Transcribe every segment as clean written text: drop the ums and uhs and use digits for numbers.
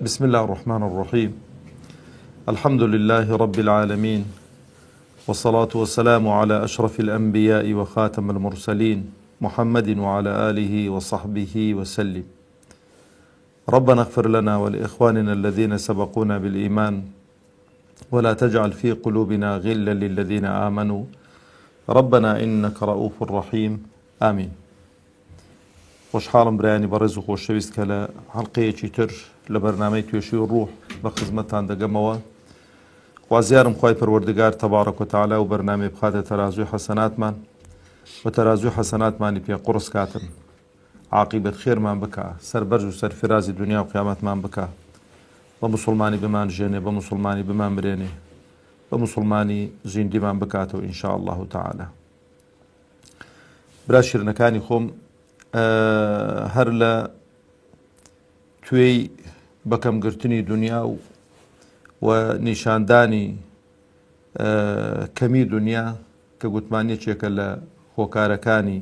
بسم الله الرحمن الرحيم. الحمد لله رب العالمين، والصلاة والسلام على أشرف الأنبياء وخاتم المرسلين محمد وعلى آله وصحبه وسلم. ربنا اغفر لنا ولإخواننا الذين سبقونا بالإيمان ولا تجعل في قلوبنا غلا للذين آمنوا ربنا إنك رؤوف رحيم. آمين. خۆشحاڵم برایانی بەڕێز و خۆشەویست کە لە هەڵقەیەکی تر لە بەرنامەی توێشی ڕوح بە خزمەتتان دەگەمەوە. خوازیارم خوای پەروەردگار تەبارەک و تەعالا و بەرنامەی بخاتە تەرازوی حەسەناتمان و تەرازوی حەسەناتمانی پێ قورس کاتن، عاقیبەت خێرمان بکە، سەربەرز و سەرفرازی دنیا و قیامەتمان بکە، بە موسڵمانی بمانژێنێ، بە موسڵمانی بمان برێنێ، بە موسڵمانی زیندیمان بکاتەوە ئینشاء الله تعالا. برا شیرنەکانی خۆم، هەر لە توێی بەکەمگرتنی دنیا و نیشاندانی کەمی دنیا کە گوتمانیەکێکە لە هۆکارەکانی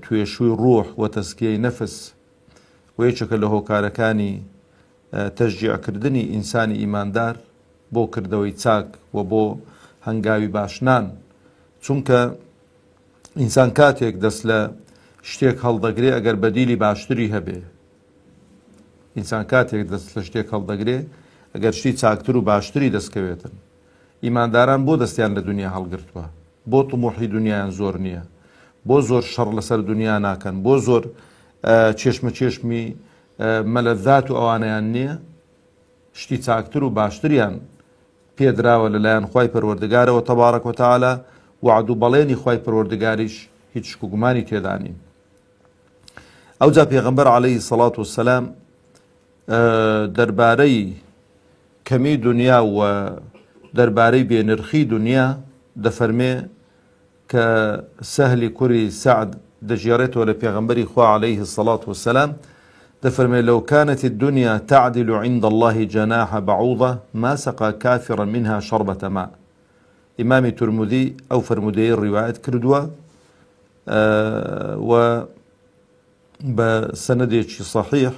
توێشووی ڕوح و تەزکیەی نەفس و یەکێکە لە هۆکارەکانی تەشجیعکردنی ئینسانی ئیماندار بۆ کردەوەی چاک و بۆ هەنگاوی باشنان. چونکە ئینسان کاتێک دەست لە شتێک هەڵدەگرێ ئەگەر بەدیلی باشتری هەبێ، ئینسان کاتێک دەست لە شتێک هەڵدەگرێ ئەگەر شتی چاکتر و باشتری دەستکەوێتن. ئیمانداران بۆ دەستیان لە دنیا هەڵگرتووە، بۆ طموحی دنیایان زۆر نییە، بۆ زۆر شەڕ لەسەر دنیا ناکەن، بۆ زۆر چێشمە چێشمی مەلەذات و ئەوانەیان نییە، شتی چاکتر و باشتریان پێدراوە لەلایەن خوای پەروەردگارەوە تەبارەک و تەعالا، وعد و بەڵێنی خوای پەروەردگاریش هیچ گومانی تێدا نین. ئەوجا پێغەمبەر عەلەیهی سەڵات وەسەلام دەربارەی کەمی دنیا و دەربارەی بێنرخی دنیا دەفەرمێ کە سەهلی کوڕی سەعد دەژێڕێتەوە لە پێغەمبەری خوا عەلەیهی سەڵات وەسەلام، دەفەرمێ لەو کانت الدنيا تعدل عند الله جناح بعوضة ما سقى كافرا منها شربة ماء. ئیمامی تورمودی ئەو فەرمودەیە ڕیوایەت کردووە و بە سەنەدێکی صەحیح،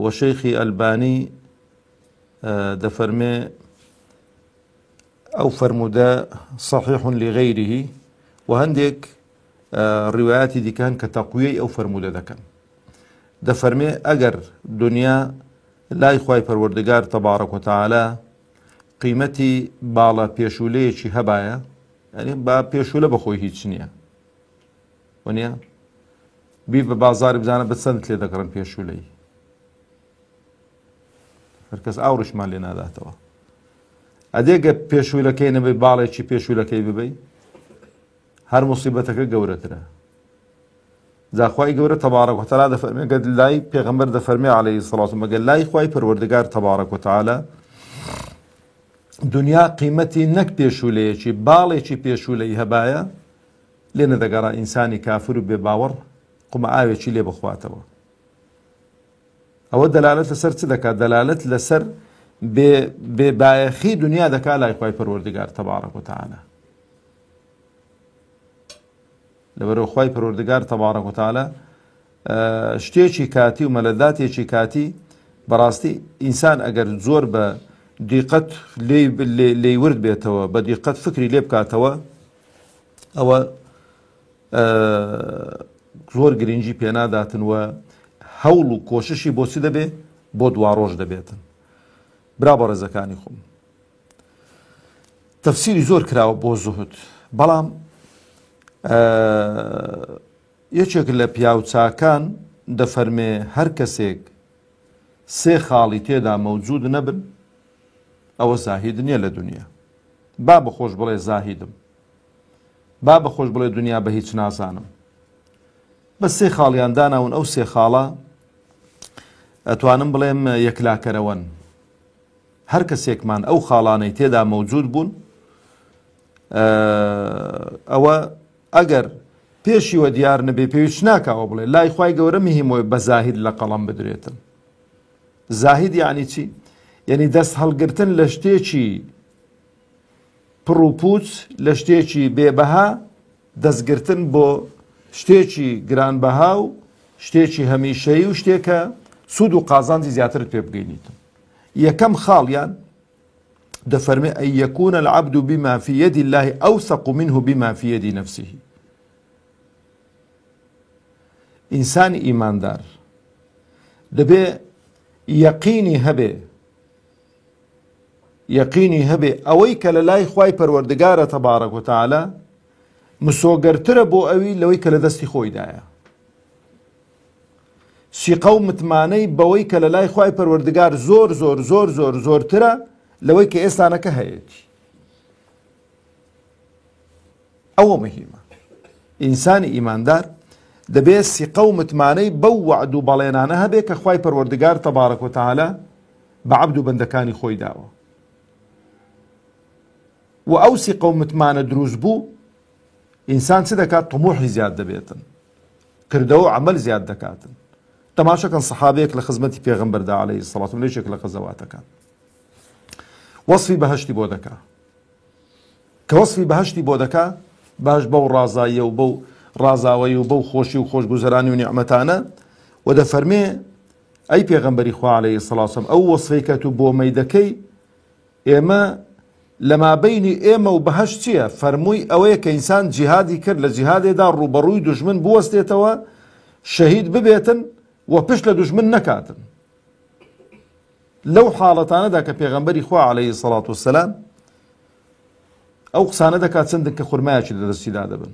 و شەیخی ئەلبانی دەفەرمێ ئەو فەرمودە صەحیح لغەیریه، و هەندێک ڕیوایەتی دیکەن کە تەقویەی ئەو فەرمودە دەکەن. دەفەرمێ ئەگەر دنیا لای خوای پەروەردگار تەبارەک و تەعالا قیمەتی باڵە پێشولەیەکی هەبایە، یعنی با پێشولە بەخۆی هیچ نییە، وانە بی بە بازاری بزانە بە چەند لێ دەکڕن پێشولەی، هەرکەس ئاوڕشمان لێ ناداتەوە. ئەدێگە پێشولەکەی نەبێ باڵێکی پێشولەکەی ببەی، هەر موسیبەتەکە گەورەترە. جاخوای گەورە تەبارەک و تەعالا دەفەرمێ، گەر لای پێغەمبەر دەفەرمێ عەلەیهی سەڵات و مەگەر لای خوای پەروەردگار تەبارەک و تەعالا دنیا قیمەتی نەک پێشولەیەکی باڵێکی پێشولەی هەبایە، لێ نەدەگەڕا ئینسانی کافر و بێ باوەڕ قومە ئاوێکی لێ بخواتەوە. ئەوە دەلالەت لەسەر چ دەکات؟ دەلالەت لەسەر بێبایەخی دنیا دەکات لای خوای پەروەردگار تەبارەک و تەعالا. لەبەرەوە خوای پەروەردگار تەبارەک و تەعالا شتێکی کاتی و مەلەذاتێکی کاتی بەڕاستی ئینسان ئەگەر زۆر بە دیقەت لێی ورد بێتەوە، بە دیقەت فکری لێ بکاتەوە، ئەوە زۆر گرنگی پێناداتن و هەوڵ و کۆششی بۆچی دەبێ؟ بۆ دواڕۆژ دەبێتن. برا بەڕێزەکانی خۆم، تەفسیری زۆر کراوە بۆ زوهد، بەڵام یەکێک لە پیاوچاکان دەفەرمێ هەر کەسێک سێ خاڵی تێدا مەوجود نەبن ئەوە زاهید نییە لە دنیا. با بەخۆش بڵێ زاهیدم، با بەخۆش بڵێ دنیا بە هیچ نازانم، بە سێ خاڵیان داناون. ئەو سێ خاڵە ئەتوانم بڵێم یەکلاکەرەوەن. هەر کەسێکمان ئەو خاڵانەی تێدا مەوجود بوون، ئەوە ئەگەر پێشیوە دیار نەبێ پێویست ناکاوە بڵێ لای خوای گەورە میهیمەوە بە زاهید لە قەڵەم بدرێتن. زاهید یعنی چی؟ یعنی دەست هەڵگرتن لە شتێکی پڕ و پوچ، لە شتێکی بێبەها دەستگرتن بۆ شتێکی گرانبەها و شتێکی هەمیشەیی و شتێکە سود و قازانجی زیاترت پێ بگەینیتن. یەکەم خاڵیان دەفەرمێ ئەن یەکونە العەبد بما في يد الله أوثق منه بما في يد نفسه. ئینسانی ئیماندار دەبێ یەقینی هەبێ ئەوەی کە لە لای خوای پەروەردگارە تەبارەک و تەعالا مسۆگەرترە بۆ ئەوی لەوەی کە لە دەستی خۆیدایە. سیقە و متمانەی بەوەی کە لە لای خوای پەروەردگار زۆر زۆر زۆر زۆر زۆرترە لەوەی کە ئێستانەکە هەیەی. ئەوە مهمە. ئینسانی ئیماندار دەبێت سیقە و متمانەی بەو وعد و بەڵێنانە هەبێ کە خوای پەروەردگار تەبارەک و تەعالا بە عەبد و بەندەکانی خۆی داوە. و ئەو سیقە و متمانە دروست بوو ئینسان چ دەکات؟ طموحی زیاد دەبێتن، کردەوە و عەمەل زیاد دەکاتن. تەماشەکەن سەحابەیەک لە خزمەتی پێغەمبەردا عەلەیهی سەڵات وسەلام لەیەکێک لە غەزەواتەکان وەصفی بەهەشتی بۆ دەکا کە وەصفی بەهەشتی بۆ دەکا باش بەو ڕازاییە و بەو ڕازاوەی و بەو خۆشی و خۆشگوزەرانی و نیعمەتانە و دەفەرمێ ئەی پێغەمبەری خوا عەلەیهی سەڵات وسەلام ئەو وەصفەی کە تو بۆ مەی دەکەی ئێمە لەما بەینی ئێمە و بەهەشت چییە؟ فەرمووی ئەوەیە کە ئینسان جیهادی کرد لە جیهادێدا ڕوبەڕووی دوژمن بوەستێتەوە شەهید ببێتن و پشت لە دوژمن نەکاتن. لەو حاڵەتانەدا کە پێغەمبەری خوا عەلەیهی سەڵات وسەلام ئەو قسانە دەکات چەندن کە خورمایەکی لە دەستیدا دەبن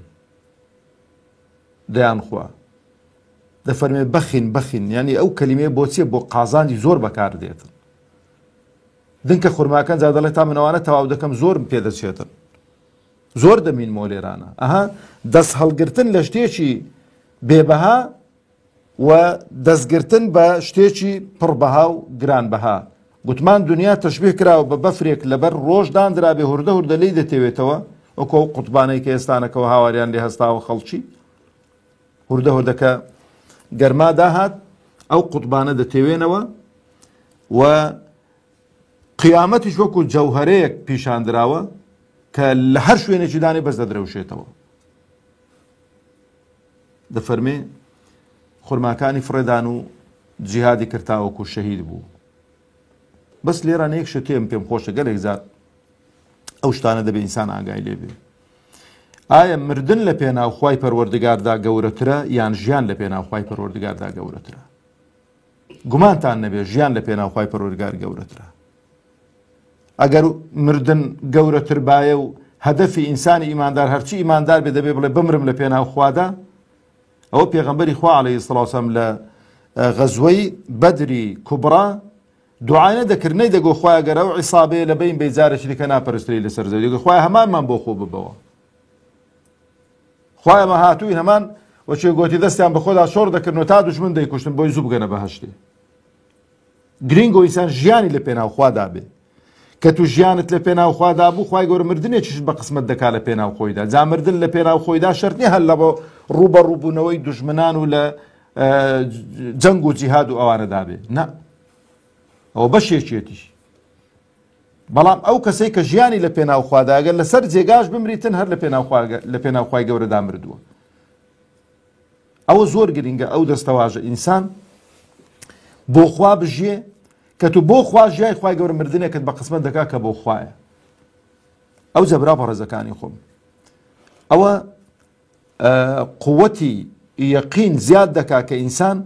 دەیان خوا دەفەرمێ بەخین یعنی ئەو کەلیمەیە بۆ چییە؟ بۆ قازانجی زۆر بەکاردێتن. دنکە خورماکەن جا دەڵێت تا منەوانە تەواو دەکەم زۆر پێدەچێتن، زۆر دەمینمەوە لێرانە. ئەها دەست هەڵگرتن لە شتێکی بێبەها و دەستگرتن بە شتێکی پڕبەها و گرانبەها. گوتمان دنیا تەشبیه کراوە بە بەفرێک لەبەر ڕۆژ دانرابێ هوردە هوردە لێی دەتەوێتەوە وەکو ئەو قوتبانەی کە ئێستانەکەەوە هاواریان لێ هەستاوە خەڵکی هوردە هوردەکە گەرما داهات ئەو قوتبانە دەتەوێنەوە و قیامەتیش وەکو جەوهەرەیەک پیشاندراوە کە لە هەر شوێنێکی دانێ بەس دەدرەوشێتەوە. دەفەرمێ خورماکانی فڕێدان و جیهادی کرداوەکو شەهید بوو. بەس لێران یەک شتێم پێم خۆشە گەلێک زار ئەو شتانە دەبێ ئینسان ئاگای لێبێ. ئایا مردن لە پێناو خوای پەروەردگاردا گەورەترە یان ژیان لە پێناو خوای پەروەردگاردا گەورەترە؟ گومانتان نەبێ ژیان لە پێناو خوای پەروەردگار گەورەترە. ئەگەر مردن گەورەتر بایە و هەدەفی ئینسانی ئیماندار هەرچی ئیماندار بێ دەبێ بڵێ بمرم لە پێناو خوادا، ئەوە پێغەمبەری خوا عەلەیهی سەڵات وسەلام لە غەزوەی بەدری کوبڕا دوعای نەدەکرد نەیدەگۆ خوایە گەر ئەو عیسابەیە لە بین بێجارێکی دیکە ناپەرستری لەسەر زەوی دەگۆ خوایە هەمانمان بۆ خۆ ببەوە، خوایە مە هاتووین هەمان وەچێ گۆتی دەستیان بە خۆدا شۆڕ دەکردن و تا دوژمن دەیکوشتن بۆی زوو بگەنە بەهەشتێ. گرنگۆ ئینسان ژیانی لە پێناو خوادا بێ کە تو ژیانت لە پێناو خوادا بوو خوای گەورە مردنێکیش بە قسمت دەکا لە پێناو خۆیدا. جا مردن لە پێناو خۆیدا شەرت نییە هەر لە بۆ ڕوبە ڕووبوونەوەی دوژمنان و لە جەنگ و جیهاد و ئەوانەدا بێ، نە، ئەوە بەشێکێتیش. بەڵام ئەو کەسەی کە ژیانی لە پێناو خوادا ئەگەر لەسەر جێگاش بمریتن هەر لە پێناو خوای گەورەدا مردووە. ئەوە زۆر گرنگە ئەو دەستەواژە ئینسان بۆ خوا بژێ کە تو بۆ خوا ژیای خوای گەورە مردنێکت بە قسمت دەکا کە بۆ خوایە. ئەو جەبرا بەڕێزەکانی خۆم ئەوە قووەتی یەقین زیاد دەکا کە ئینسان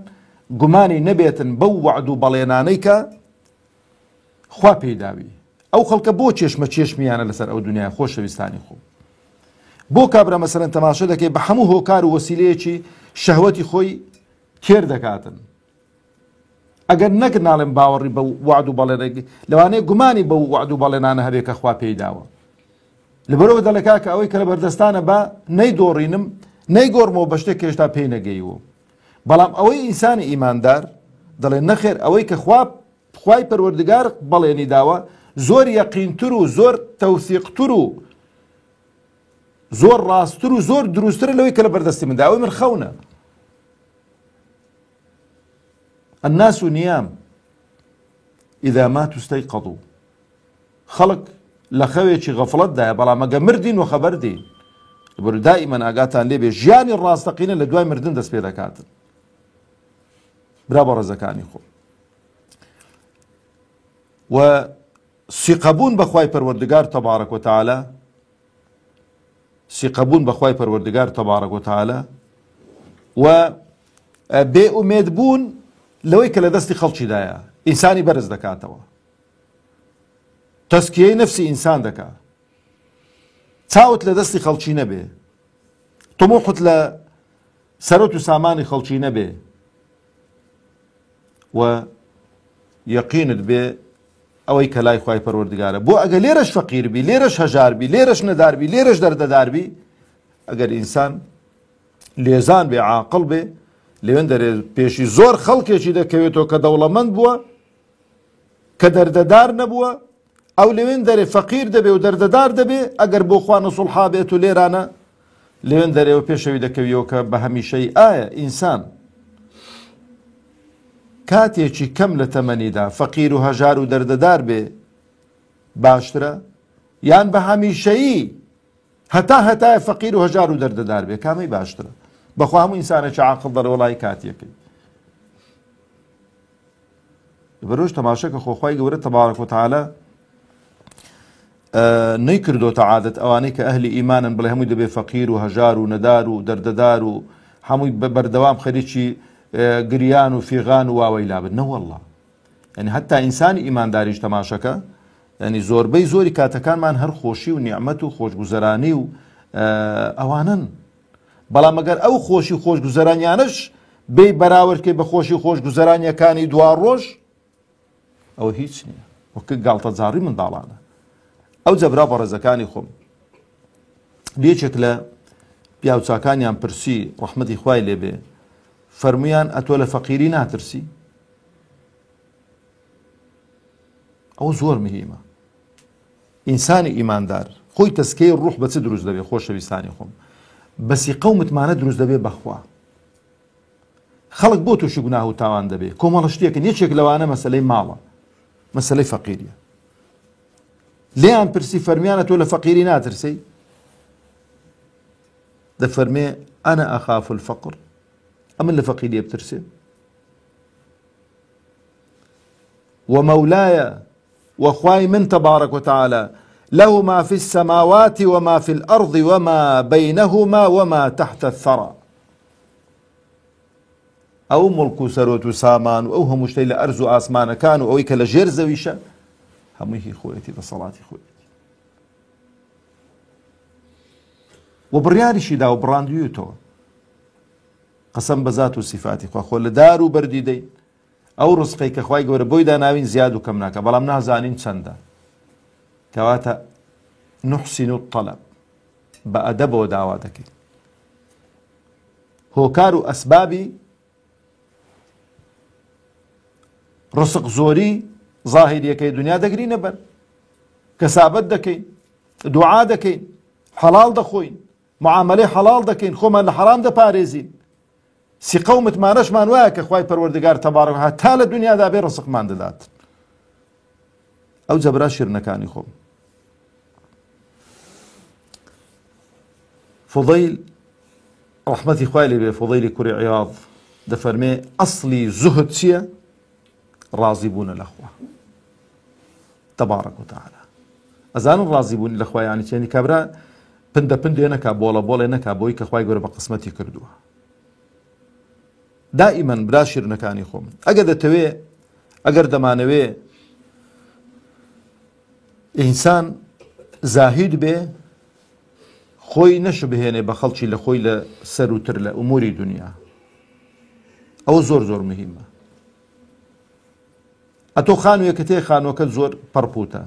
گومانی نەبێتن بەو وعد و بەڵێنانەی کە خوا پێداوی. ئەو خەڵکە بۆ چێشمە چێشمیانە لەسەر ئەو دنیای خۆشەویستانی خۆ بۆ کابرا مەسەلەن تەماشا دەکەی بە هەموو هۆکار و وەسیلەیەکی شەهوەتی خۆی تێر دەکاتن. ئەگەر نەکرد ناڵێن باوەڕی بە وعد و بەڵێنێکی لەوانەیە گومانی بە وعد و بەڵێنانە هەبێ کە خوا پێیداوە. لەبەرەوە دەڵێکا کە ئەوەی کە لە بەردەستانە بە نەیدۆڕینم نەیگۆڕمەوە بە شتێک کە هێشتا پێی نەگەیوە. بەڵام ئەوەی ئینسانی ئیماندار دەڵێن نەخێر ئەوەی کە خوای پەروەردگار بەڵێنی داوە زۆر یەقینتر و زۆر تەوسیقتر و زۆر ڕاستتر و زۆر دروستترە لەوەی کە لە بەردەستی مندا. ئەوەی من خەونە. الناس نيام إذا ماتوا استيقظوا. خەڵک لە خەوێکی غەفڵەتدایە بەڵام ئەگە مردین و خەبەر دین. لەبەرەوە دائیمەن ئاگاتان لێبێ ژیانی ڕاستەقینە لە دوای مردن دەست پێ دەکاتن. برا بە ڕێزەکانی خۆ و سیقەبوون بەخوای پەروەردگار تەبارەک وتەعالە سیقەبوون بەخوای پەروەردگار تەبارەک وتەعالە و بێئومێد بوون لەوەی کە لە دەستی خەڵکیدایە ئینسانی بەرز دەکاتەوە تەسکیەی نەفسی ئینسان دەکات چاوت لە دەستی خەڵکی نەبێ تموحت لە سەرۆت و سامانی خەڵکی نەبێ و یەقینت بێ ئەوەی کە لای خوای پەروەردگارە بۆ ئەگە لێرەش فەقیربی لێرەش هەژاربی لێرەش نەداربی لێرەش دەردەداربی ئەگەر ئینسان لێزان بێ عاقڵ بێ لەوێن دەرێ پێشی زۆر خەڵکێکی دەکەوێتەوە کە دەوڵەمەند بووە کە دەردەدار نەبووە ئەو لەوێن دەرێ فەقیر دەبێ و دەردەدار دەبێ ئەگەر بۆ خوا نەسوڵحا بێت و لێرانە لەوێن دەرێەوە پێشەوی دەکەویەوە کە بە هەمیشەی ئایا ئینسان کاتێکی کەم لە تەمەنیدا فەقیر و هەژار و دەردەدار بێ باشترە یان بە هەمیشەیی هەتایە فەقیر و هەژار و دەردەدار بێ کامەی باشترە بەخوا هەموو ئینسانێکی عاقڵ دەڕێ وەڵای کاتێکی بەرۆژ تەماشەکە خۆخوای گەورە تەبارەک وتەعالە نەیکردۆتە عادەت ئەوانەی کە ئەهلی ئیمانن بڵێ هەمووی دەبێ فەقیر و هەژار و نەدار و دەردەدار و هەمووی بەردەوام خەریکی گریان و فیغان و واوەی لابن نەوەڵڵا یعنی هەتا ئینسانی ئیمانداریش تەماشەکە یعنی زۆربەی زۆری کاتەکانمان هەر خۆشی و نیعمەت و خۆشگوزەرانی و ئەوانن بەڵام ئەگەر ئەو خۆشی خۆشگوزەرانیانش بێ بەراوردکەی بە خۆشی خۆشگوزەرانیەکانی دوا ڕۆژ ئەوە هیچ نییە وەکە گاڵتەجاڕی منداڵانە ئەو جەبرا بەڕێزەکانی خۆم یەکێک لە پیاوچاکانیان پرسی ڕەحمەتی خوای لێبێ فەرمویان ئەتۆ لە فەقیری ناترسی ئەو زۆر مهمە ئینسانی ئیماندار خۆی تەسکەی ڕوح بە چ دروست دەبێ خۆشەویستانی خۆم بەسی قەومتمانە دروست دەبێ بەخوا خەڵک بۆ تووشی گوناه و تاوان دەبێ کۆمەڵە شتێکن یەکێک لەوانە مەسەلەی ماڵە مەسەلەی فەقیریە لێیان پرسی فەرمیانە تۆ لە فەقیری ناترسی دەفەرمێ ئەنە ئەخاف الفەقر ئەمن لە فەقیریە بترسێ ومولاي وخواي من تبارك وتعالى له ما في السماوات وما في الأرض وما بينهما وما تحت الثرى أو ملك سروت سامان أو هم مشتيل أرز آسمان كانوا أو يكل جرز ويشا هميه خويتي بصلاتي خويتي وبرياني شدا وبرانديوتو قسم بذات وصفاتي خو لدار وبردي دي ئەو ڕزقەی کە خوای گەورە بۆی داناوین زیاد و کەم ناکە بەڵام نازانین چەندە کەواتە نحسن الطلب بە ئەدەبەوە داوا دەکەین هۆکار و ئەسبابی ڕزق زۆری ظاهریەکەی دنیا دەگرینە بەر کەسابەت دەکەین دوعا دەکەین حەڵاڵ دەخۆین معاملەی حەڵاڵ دەکەین خۆمان لە حەرام دەپارێزین سی قەومتمانەشمان وایە کە خوای پەروەردگار تەبارەک هەتا لە دنیادا بێ ڕزقمان دەدات ئەو جەبرا شیرنەکانی خۆم فوضەیل ڕەحمەتی خوای لێبێ فوضەیلی کوڕی عیاض دەفەرمێ ئەسڵی زوهد چییە ڕازی بوونە لە خوا تەبارەک وتەعالە ئەزانن ڕازی بوونی لە خوا یانی چێنی کابرا پندە پندێ نەکا بۆڵە بۆڵێ نەکا بۆی کە خوای گەورە بە قسمەتی کردووە دائما برا شیرنەکانی خۆم ئەگەر دەتەوێ ئەگەر دەمانەوێ ئینسان زاهید بێ خۆی نەشبهێنێ بە خەڵکی لە خۆی لە سەروتر لە ئوموری دنیا ئەوە زۆر زۆر مهمە ئەتۆ خانوویەکە تێ خانووەکەت زۆر پەڕپوتە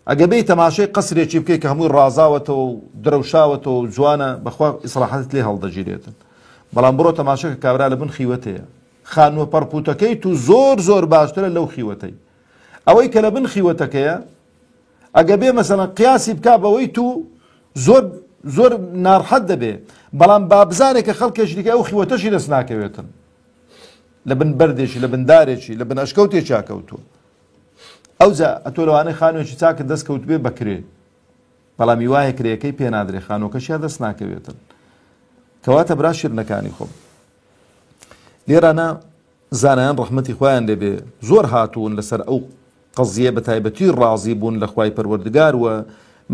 ئەگە بێی تەماشای قەسرێکی بکەی کە هەمووی ڕازاوەتەوە و درەوشاوەتەوە و جوانە بەخوا ئیسراحەتت لێ هەڵدەگیرێتن بەڵام بڕۆ تەماشەکە کابرا لە بن خیوەتەیە خانووە پەڕپوتەکەی تو زۆر زۆر باشترە لەو خیوەتەی ئەوەی کە لە بن خیوەتەکەیە ئەگە بێ مەسەڵەن قیاسی بکا بەوەی تو زۆر ناڕحەت دەبێ بەڵام با بزانێ کە خەڵکێکی دیکە ئەو خیوەتەشی دەست ناکەوێتن لە بن بەردێکی لە بن دارێکی لە بن ئەشکەوتێکی ئاکەوتووە ئەوجا ئەتۆ لەوانەی خانوێکی چاکە دەستکەوت بێ بەکرێ بەڵامی وایە کرێەکەی پێ نادرێ خانووەکەشیان دەست ناکەوێتن کەواتە برا شیرنەکانی خۆم لێرانە زانایان ڕەحمەتی خۆیان لێبێ زۆر هاتوون لەسەر ئەو قەزیە بە تایبەتی ڕازی بوون لە خوای پەروەردگار و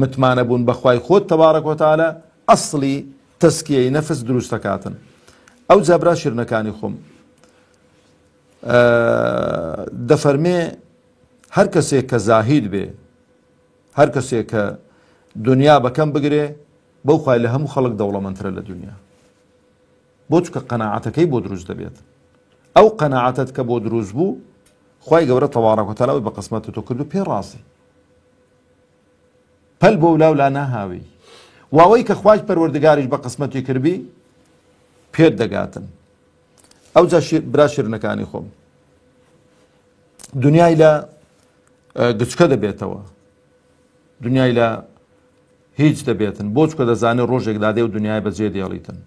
متمانە بوون بە خوای خۆت تەبارەک و تەعالە ئەسڵی تەسکیەی نەفس دروست دەکاتن. ئەو جابرا شیرنەکانی خۆم دەفەرمێ هەر کەسێک کە زاهید بێ، هەر کەسێک کە دنیا بەکەم بگرێ، بەو خوای لە هەموو خەڵک دەوڵەمەندترە لە دنیا. بۆ چکە قەناعەتەکەی بۆ دروست دەبێت. ئەو قەناعەتت کە بۆ دروست بوو، خوای گەورە تەبارەک و تەعالە بە قسمەتت تۆ کرد و پێ ڕازی. پەل بۆ ولاو لا ناهاوی. واوەی کە خوای پەروەردگاریش بە قسمەتی کردبی پێت دەگاتن. ئەو جا برا شیرنەکانی خۆم، دنیای لە گچکە دەبێتەوە، دنیای لە هیچ دەبێتن، بۆ چکە دەزانێت ڕۆژێک دادێ و دنیای بەجێ دێڵیتن.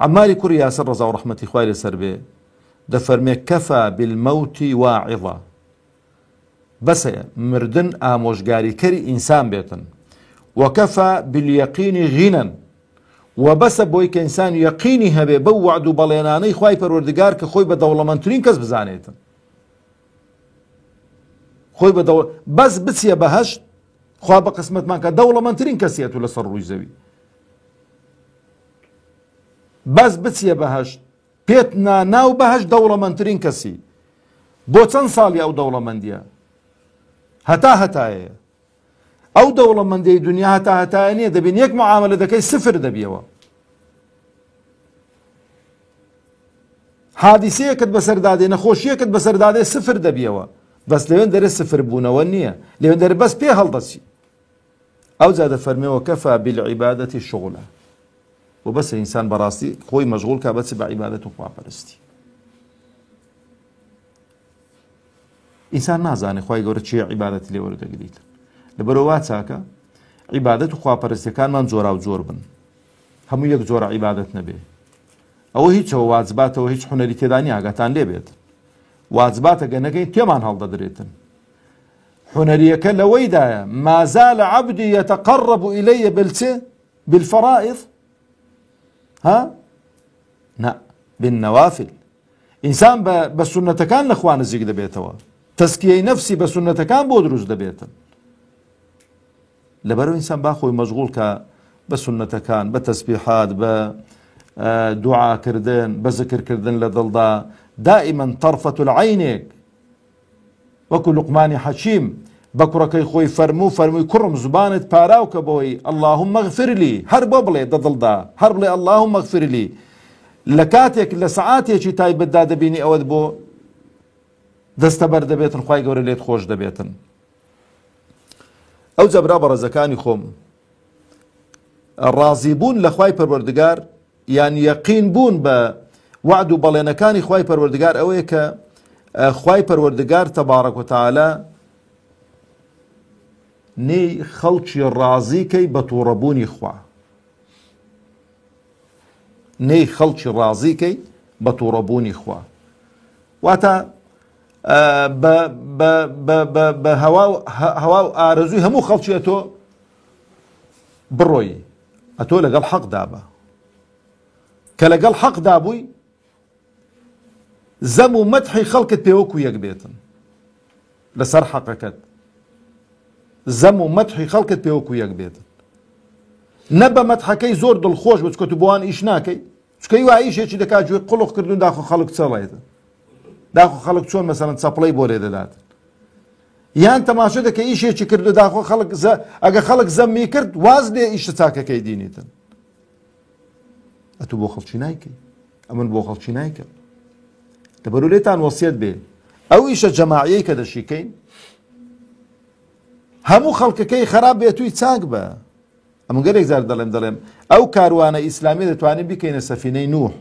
عەماری کوڕی یاسر ڕەزا و ڕەحمەتی خوای لەسەر بێ دەفەرمێ کەفا بالمەوتی واعظە، بەسە مردن ئامۆژگاریکەری ئینسان بێتن، وەکەفا بالیەقینی غینەن، و بەسە بۆی کە ئینسان یەقینی هەبێ بەو وعد و بەڵێنانەی خوای پەروەردگار کە خۆی بە دەوڵەمەندترین کەس بزانێتن، خۆی بە بەس بچیە بەهەشت، خوا بە قسمەتمان کە دەوڵەمەندترین کەسێت و لەسەر ڕووی زەوی، بەس بچیە بەهەشت پێت ناو بەهەشت دەوڵەمەندترین کەسی. بۆ چەند ساڵی ئەو دەوڵەمەندیە؟ هەتایە. ئەو دەوڵەمەندیی دنیا هەتایە نییە، دەبین یەک معاملە دەکەی سفر دەبیەوە. حادیسەیەکت بەسەردادێ، نەخۆشیەکت بەسەردادێ سفر دەبیەوە. بەس لەوێن دەرێ سفر بوونەوە نییە، لەوێن دەرێ بەس پێ هەڵدەچی. ئەو جا دەفەرمێەوە کەفا بالعیبادەتی شغلە، و بەسە ئینسان بەڕاستی خۆی مەشغوڵ کا بەچی بە عیبادەت و خواپەرستی. ئینسان نازانێ خوای گەورە چیە عیبادەتی لێ وەردەگریت. لەبەرەوە چاکە عیبادەت و خواپەرستیەکانمان جۆرا و جۆر بن، هەموو یەک جۆرە عیبادەت نەبێ. ئەوە هیچەوە واجباتەوە هیچ حونەری تێدا نیە، ئاگاتان لێ بێت. واجباتە گەنەکەی تێمان هەڵدەدرێتن. حونەریەکە لەوەیدایە ما زال عبدي يتقرب إلي بالفرائض نا بالنوافل. ئینسان بە سونەتەکان لە خوا نزیک دەبێتەوە، تەسکیەی نەفسی بە سونەتەکان بۆ دروست دەبێتن. لەبەرەوە ئینسان با خۆی مەشغوڵ کە بە سونەتەکان، بە تەسبیحات، بە دوعاکردن، بە زکرکردن لە دڵدا، دائیمەن طەرفەت العەینێک، وەکو لوقمانی حەکیم بە کوڕەکەی خۆی فەرمووی کوڕم زبانت پاراوکە بەوەی اللهم اغفر لي، هەر بۆ بڵێ دڵدا، هەر بڵێ اللهم اغفر لي. لە کاتێک لە سەعاتێکی تایبەتدا دەبینی ئەوەت بۆ دەستەبەر دەبێتن، خوای گەورە لێت خۆش دەبێتن. ئەو جەبرا بەڕێزەکانی خۆم، ڕازی بوون لە خوای پەروەردگار یان یەقین بوون بە وعد و بەڵێنەکانی خوای پەروەردگار ئەوەیە کە خوای پەروەردگار تەبارەک و تەعالە نێی خەڵکی ڕازیکەی بە تووڕەبوونی خوا، نێی خەڵکی ڕازیکەی بە تووڕەبوونی خوا. واتە بە هەوا و ئارەزووی هەموو خەڵکی ئەتۆ بڕۆی، ئەتۆ لەگەڵ حەقدا بە، کە لەگەڵ حەقدا بووی زەم و مەدحی خەڵکت پێوەکو یەک بێتن لەسەر حەقەکەت، زەم و مەدحی خەڵکت پێوەکو یەک بێتن. نە بە مەدحەکەی زۆر دڵخۆش بە چکە تو بۆوان ئیش ناکەی، چکە وا ئیشێکی دەکات گوێ قوڵق کردوون داخۆ خەڵک چەڵێتن، داخۆ خەڵک چۆن مەسەڵەن چەپڵەی بۆ لێ دەداتن، یان تەماشا دەکە ئیشێکی کردو داخۆ خەڵک ئەگە خەڵک زەممی کرد واز لێ ئیشە چاکەکەی دینیتن. ئەتو بۆ خەڵکی نایکەی، ئەمن بۆ خەڵکی نایکە. لەبەرەوە لێتان وەسیەت بێ ئەو ئیشە جەماعیەی کە دەشیکەین هەموو خەڵکەکەی خراپ بێتووی چاک بە. ئەمن گەلێک زار دەڵێم ئەو کاروانە ئیسلامی دەتوانین بکەینە سەفینەی نوح،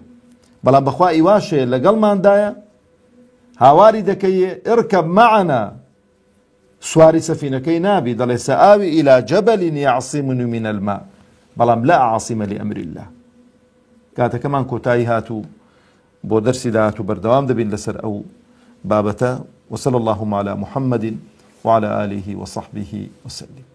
بەڵام بەخوا ئیواشێ لەگەڵماندایە هاواری دەکەی ئرکەب مەعەنا، سواری سەفینەکەی نابی، دەڵێ سەئاوی ئیلا جەبەلین یەعسیمنی من الماء، بەڵام لا عاصیمە لئەمری الله. کاتەکەمان کۆتایی هاتوو، بۆ دەرسی داهات و بەردەوام دەبین لەسەر ئەو بابەتە. وصلى اللهم على محمد وعلى آله وصحبه وسلم.